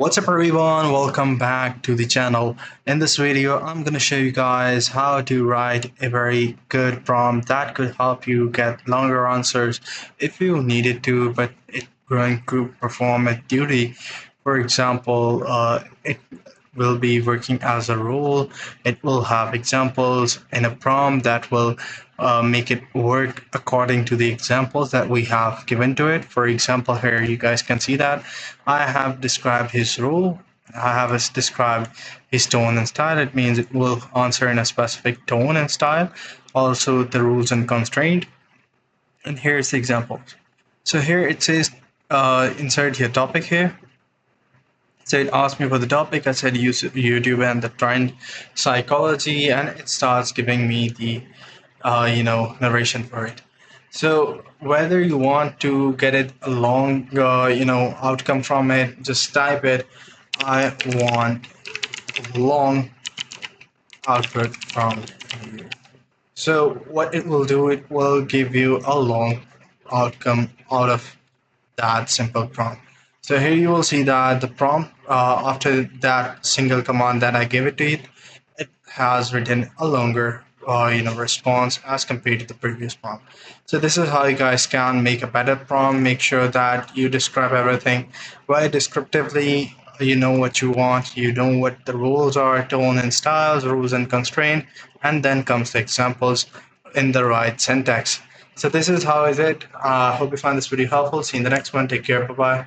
What's up everyone, welcome back to the channel. In this video I'm going to show you guys how to write a very good prompt that could help you get longer answers if you needed to, but it going to perform a duty. For example, it will be working as a rule. It will have examples in a prompt that will make it work according to the examples that we have given to it. For example, here you guys can see that I have described his rule. I have described his tone and style. It means it will answer in a specific tone and style. Also the rules and constraint. And here's the examples. So here it says insert your topic here. So it asked me for the topic. I said use YouTube and the trend psychology, and it starts giving me the narration for it. So whether you want to get it a long outcome from it, just type it. I want long output from you. So what it will do, it will give you a long outcome out of that simple prompt. So here you will see that the prompt after that single command that I gave it to it, it has written a longer response as compared to the previous prompt. So this is how you guys can make a better prompt. Make sure that you describe everything very descriptively. You know what you want, you know what the rules are, tone and styles, rules and constraint, and then comes the examples in the right syntax. So this is how is it. Hope you find this video helpful. See you in the next one. Take care. Bye bye.